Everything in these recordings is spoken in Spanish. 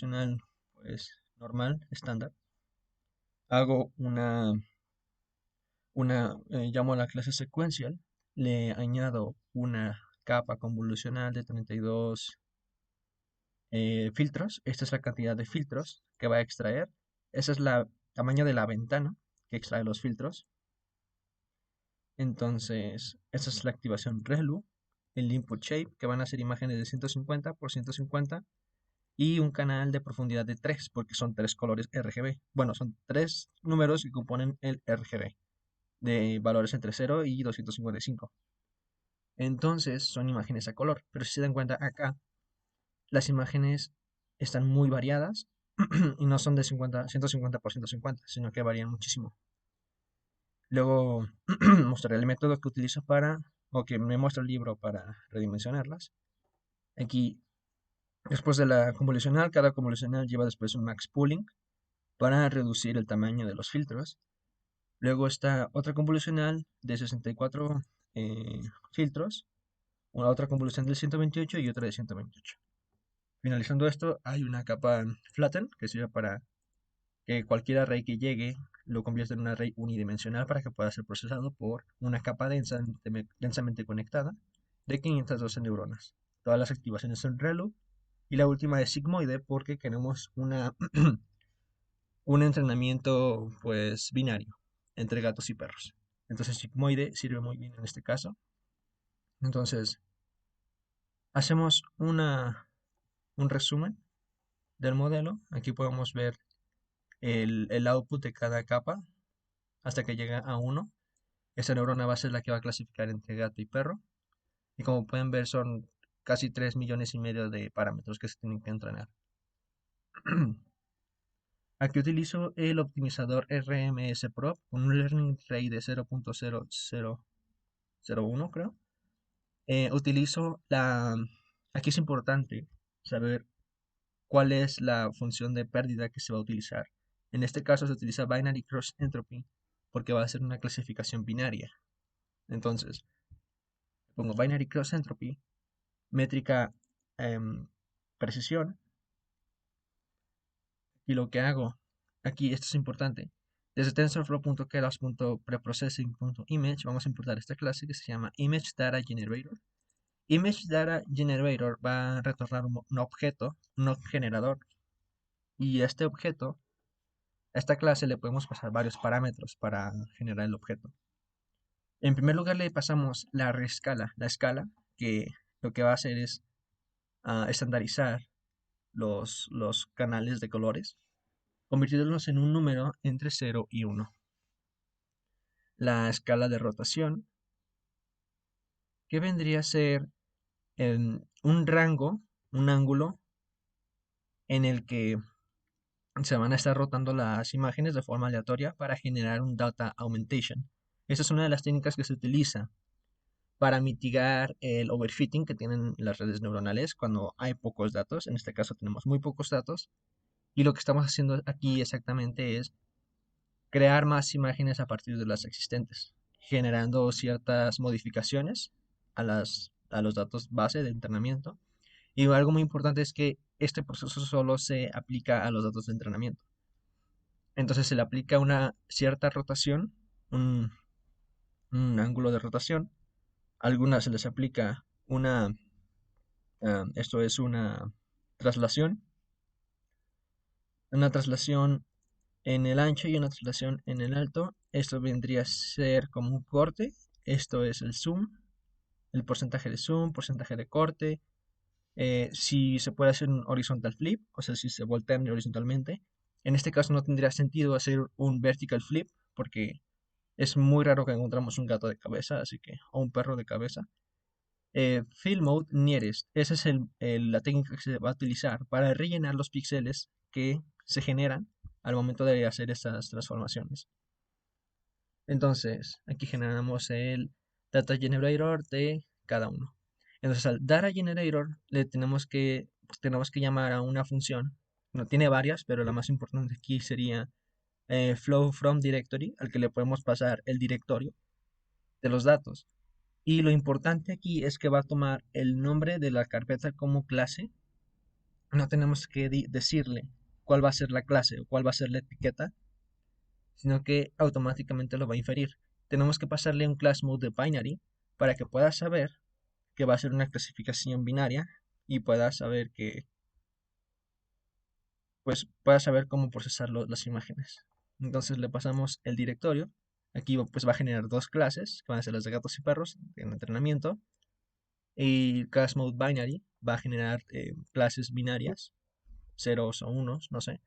convolucional, pues normal, estándar, hago llamo a la clase sequential, le añado una capa convolucional de 32 filtros. Esta es la cantidad de filtros que va a extraer. Esa es la tamaño de la ventana que extrae los filtros. Entonces, esa es la activación ReLU, el input shape, que van a ser imágenes de 150 por 150 y un canal de profundidad de 3, porque son tres colores RGB. Bueno, son tres números que componen el RGB, de valores entre 0 y 255. Entonces, son imágenes a color, pero si se dan cuenta acá, las imágenes están muy variadas y no son de 150 por 150, sino que varían muchísimo. Luego mostraré el método que utilizo o que me muestra el libro para redimensionarlas. Aquí, después de la convolucional, cada convolucional lleva después un max pooling para reducir el tamaño de los filtros. Luego está otra convolucional de 64 filtros, una otra convolución de 128 y otra de 128. Finalizando esto, hay una capa flatten que sirve para que cualquier array que llegue lo convierta en un array unidimensional para que pueda ser procesado por una capa densamente conectada de 512 neuronas. Todas las activaciones son ReLU y la última es sigmoide porque queremos un entrenamiento pues binario entre gatos y perros. Entonces sigmoide sirve muy bien en este caso. Entonces hacemos un resumen del modelo. Aquí podemos ver el output de cada capa hasta que llega a 1. Esa neurona va a ser la que va a clasificar entre gato y perro. Y como pueden ver, son casi 3 millones y medio de parámetros que se tienen que entrenar. Aquí utilizo el optimizador RMS Pro con un learning rate de 0.0001, creo. Utilizo Aquí es importante saber cuál es la función de pérdida que se va a utilizar. En este caso se utiliza Binary Cross Entropy porque va a ser una clasificación binaria. Entonces, pongo Binary Cross Entropy, métrica precisión, y lo que hago aquí, esto es importante, desde tensorflow.keras.preprocessing.image vamos a importar esta clase que se llama Image Data Generator. Image Data Generator va a retornar un objeto, un generador, y a este objeto, a esta clase le podemos pasar varios parámetros para generar el objeto. En primer lugar le pasamos la escala, que lo que va a hacer es estandarizar los canales de colores, convirtiéndolos en un número entre 0 y 1. La escala de rotación, que vendría a ser un rango, un ángulo en el que se van a estar rotando las imágenes de forma aleatoria para generar un data augmentation. Esa es una de las técnicas que se utiliza para mitigar el overfitting que tienen las redes neuronales cuando hay pocos datos. En este caso tenemos muy pocos datos. Y lo que estamos haciendo aquí exactamente es crear más imágenes a partir de las existentes, generando ciertas modificaciones a los datos base de entrenamiento. Y algo muy importante es que este proceso solo se aplica a los datos de entrenamiento. Entonces se le aplica una cierta rotación, un, un ángulo de rotación. A algunas se les aplica esto es una traslación en el ancho y una traslación en el alto. Esto vendría a ser como un corte. Esto es el zoom, el porcentaje de zoom, porcentaje de corte. Si se puede hacer un horizontal flip, o sea, si se voltean horizontalmente. En este caso no tendría sentido hacer un vertical flip porque es muy raro que encontramos un gato de cabeza, así que, o un perro de cabeza. Fill Mode Nearest. Esa es la técnica que se va a utilizar para rellenar los píxeles que se generan al momento de hacer estas transformaciones. Entonces, aquí generamos el Data Generator de cada uno. Entonces, al Data Generator tenemos que llamar a una función. No tiene varias, pero la más importante aquí sería Flow from Directory, al que le podemos pasar el directorio de los datos. Y lo importante aquí es que va a tomar el nombre de la carpeta como clase no tenemos que decirle cuál va a ser la clase o cuál va a ser la etiqueta, sino que automáticamente lo va a inferir. Tenemos que pasarle un class mode de binary para que pueda saber que va a ser una clasificación binaria y pueda saber que, pues, pueda saber cómo procesar las imágenes. Entonces le pasamos el directorio. Aquí pues va a generar dos clases, que van a ser las de gatos y perros en entrenamiento. Y class mode binary va a generar clases binarias, ceros o unos, no sé.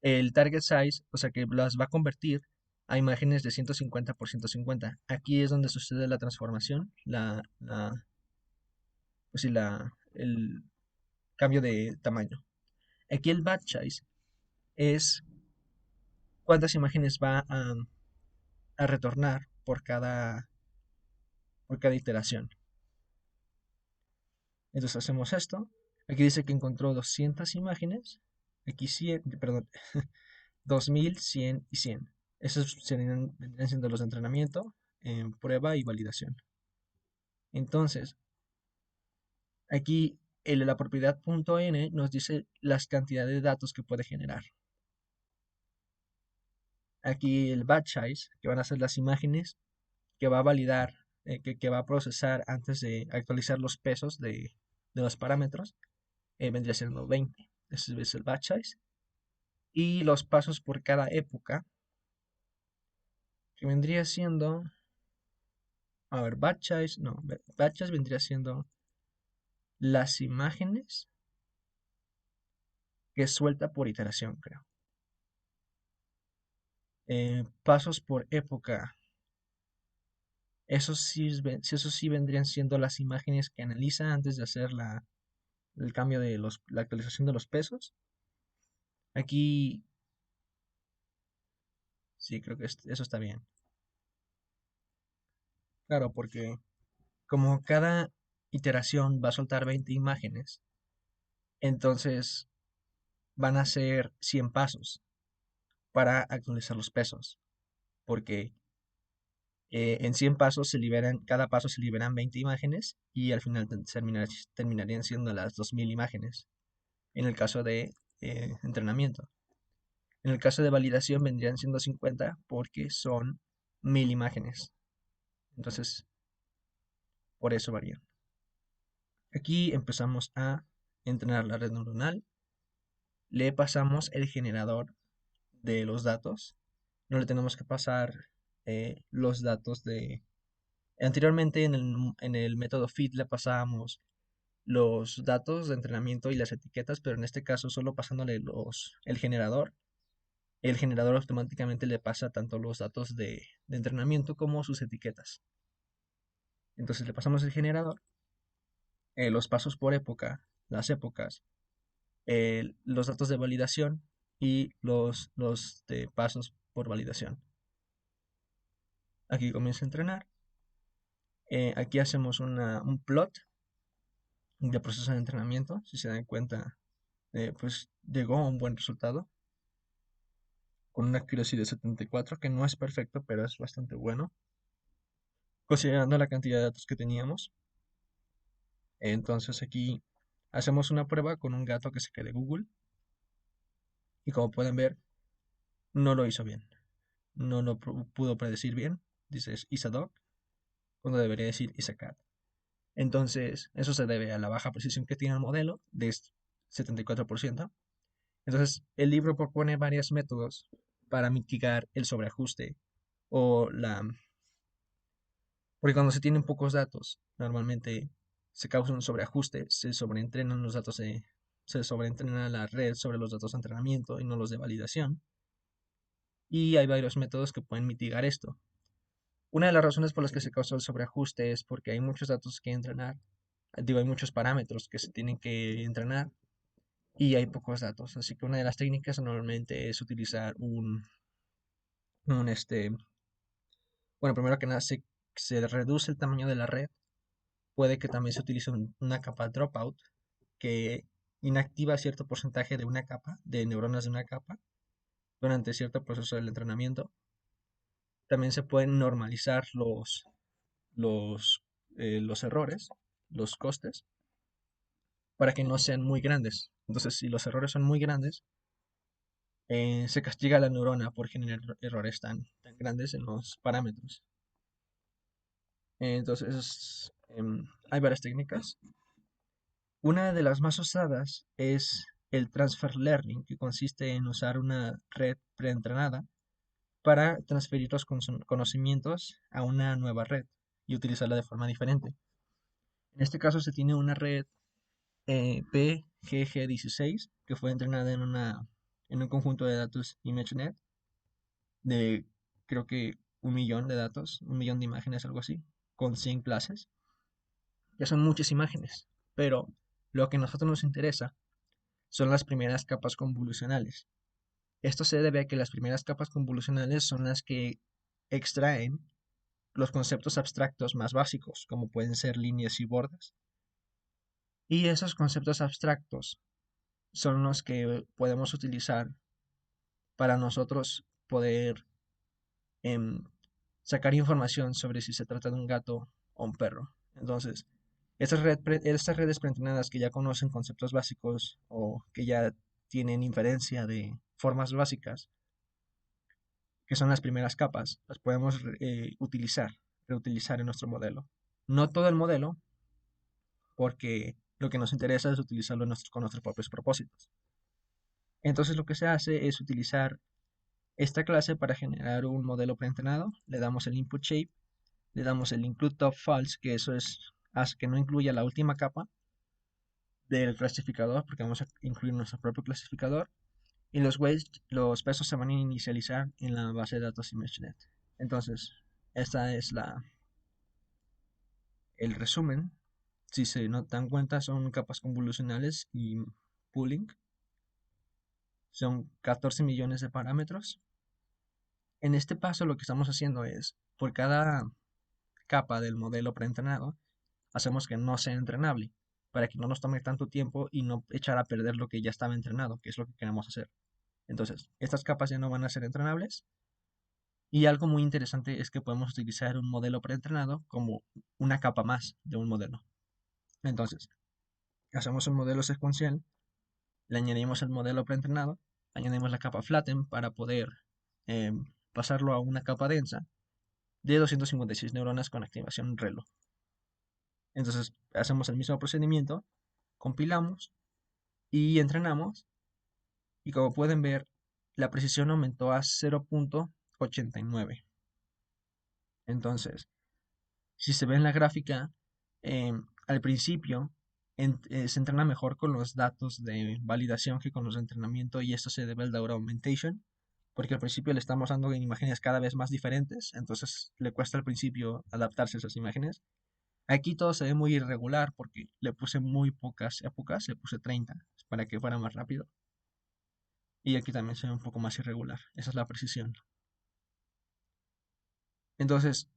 El target size, o sea que las va a convertir a imágenes de 150 por 150. Aquí es donde sucede la transformación, pues sí, el cambio de tamaño. Aquí el batch size es cuántas imágenes va a retornar por cada iteración. Entonces hacemos esto. Aquí dice que encontró 200 imágenes. Aquí 100, perdón, 2000, 100 y 100. Esos vendrían siendo los de entrenamiento, prueba y validación. Entonces, aquí la propiedad .n nos dice las cantidades de datos que puede generar. Aquí el batch size, que van a ser las imágenes que va a validar, que va a procesar antes de actualizar los pesos de los parámetros, vendría siendo 20. Ese es el batch size. Y los pasos por cada época, que vendría siendo, a ver, batch size, no, batch size vendría siendo las imágenes que suelta por iteración, creo. Pasos por época. Esos sí vendrían siendo las imágenes que analiza antes de hacer el cambio de la actualización de los pesos. Aquí sí, creo que eso está bien. Claro, porque como cada iteración va a soltar 20 imágenes, entonces van a ser 100 pasos para actualizar los pesos. Porque en 100 pasos cada paso se liberan 20 imágenes y al final terminarían siendo las 2000 imágenes en el caso de entrenamiento. En el caso de validación vendrían siendo 50 porque son 1000 imágenes. Entonces, por eso varían. Aquí empezamos a entrenar la red neuronal. Le pasamos el generador de los datos. No le tenemos que pasar los datos de... Anteriormente en el método feed le pasábamos los datos de entrenamiento y las etiquetas, pero en este caso solo pasándole el generador automáticamente le pasa tanto los datos de entrenamiento como sus etiquetas. Entonces le pasamos el generador, los pasos por época, las épocas, los datos de validación y los de pasos por validación. Aquí comienza a entrenar. Aquí hacemos un plot de proceso de entrenamiento. Si se dan cuenta, pues llegó a un buen resultado con una accuracy de 74, que no es perfecto, pero es bastante bueno, considerando la cantidad de datos que teníamos. Entonces aquí hacemos una prueba con un gato que se quede Google y como pueden ver, no lo hizo bien. No lo pudo predecir bien. Dice is a dog, cuando debería decir is a cat. Entonces, eso se debe a la baja precisión que tiene el modelo de 74%. Entonces, el libro propone varios métodos para mitigar el sobreajuste o la... Porque cuando se tienen pocos datos, normalmente se causa un sobreajuste, se sobreentrenan los datos se sobreentrena la red sobre los datos de entrenamiento y no los de validación. Y hay varios métodos que pueden mitigar esto. Una de las razones por las que se causa el sobreajuste es porque hay muchos datos que entrenar, digo, hay muchos parámetros que se tienen que entrenar y hay pocos datos. Así que una de las técnicas normalmente es utilizar bueno, primero que nada se reduce el tamaño de la red. Puede que también se utilice una capa dropout que inactiva cierto porcentaje de una capa, de neuronas de una capa, durante cierto proceso del entrenamiento. También se pueden normalizar los errores, los costes. para que no sean muy grandes. Entonces, si los errores son muy grandes, se castiga a la neurona por generar errores tan grandes en los parámetros. Entonces, hay varias técnicas. Una de las más usadas es el transfer learning, que consiste en usar una red preentrenada para transferir los conocimientos a una nueva red y utilizarla de forma diferente. En este caso se tiene una red PGG16 que fue entrenada en un conjunto de datos ImageNet de creo que 1 millón de datos, 1 millón de imágenes, algo así, con 100 clases. Ya son muchas imágenes, pero lo que a nosotros nos interesa son las primeras capas convolucionales. Esto se debe a que las primeras capas convolucionales son las que extraen los conceptos abstractos más básicos, como pueden ser líneas y bordes. Y esos conceptos abstractos son los que podemos utilizar para nosotros poder em, sacar información sobre si se trata de un gato o un perro. Entonces, estas redes preentrenadas que ya conocen conceptos básicos o que ya tienen inferencia de formas básicas, que son las primeras capas, las podemos reutilizar en nuestro modelo. No todo el modelo, porque lo que nos interesa es utilizarlo con nuestros propios propósitos. Entonces lo que se hace es utilizar esta clase para generar un modelo preentrenado. Le damos el input shape, le damos el include top false, que eso hace que no incluya la última capa del clasificador, porque vamos a incluir nuestro propio clasificador. Y los pesos se van a inicializar en la base de datos ImageNet. Entonces, esta es el resumen. Si se dan cuenta, son capas convolucionales y pooling. Son 14 millones de parámetros. En este paso lo que estamos haciendo es, por cada capa del modelo preentrenado, hacemos que no sea entrenable, para que no nos tome tanto tiempo y no echar a perder lo que ya estaba entrenado, que es lo que queremos hacer. Entonces, estas capas ya no van a ser entrenables. Y algo muy interesante es que podemos utilizar un modelo preentrenado como una capa más de un modelo. Entonces, hacemos un modelo secuencial, le añadimos el modelo preentrenado, añadimos la capa flatten para poder eh, pasarlo a una capa densa de 256 neuronas con activación ReLU. Entonces, hacemos el mismo procedimiento, compilamos y entrenamos. Y como pueden ver, la precisión aumentó a 0.89. Entonces, si se ve en la gráfica, al principio se entrena mejor con los datos de validación que con los de entrenamiento y esto se debe al Data Augmentation, porque al principio le estamos dando imágenes cada vez más diferentes, entonces le cuesta al principio adaptarse a esas imágenes. Aquí todo se ve muy irregular porque le puse muy pocas épocas, le puse 30 para que fuera más rápido. Y aquí también se ve un poco más irregular, esa es la precisión. Entonces,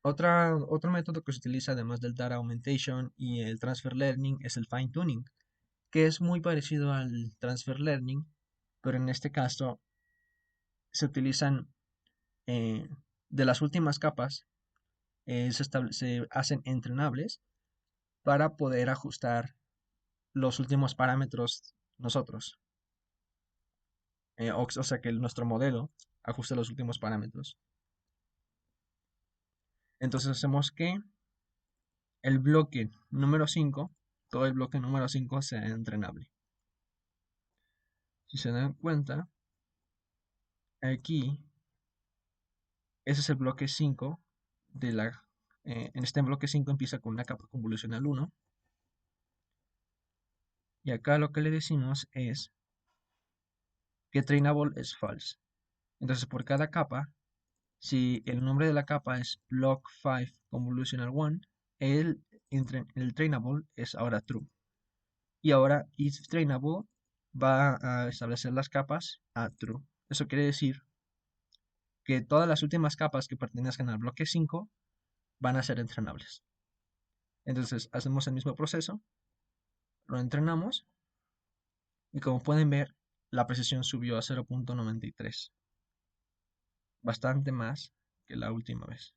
otro método que se utiliza además del Data Augmentation y el Transfer Learning es el Fine Tuning, que es muy parecido al Transfer Learning, pero en este caso se utilizan eh, de las últimas capas, se hacen entrenables para poder ajustar los últimos parámetros nosotros. O sea que nuestro modelo ajuste los últimos parámetros. Entonces hacemos que el bloque número 5, todo el bloque número 5 sea entrenable. Si se dan cuenta, aquí, ese es el bloque 5 en este bloque 5 empieza con una capa convolucional 1. Y acá lo que le decimos es que trainable es false. Entonces por cada capa, si el nombre de la capa es block 5 convolutional 1, el trainable es ahora true. Y ahora if trainable va a establecer las capas a true. Eso quiere decir que todas las últimas capas que pertenezcan al bloque 5 van a ser entrenables. Entonces hacemos el mismo proceso, lo entrenamos y como pueden ver, la precisión subió a 0.93, bastante más que la última vez.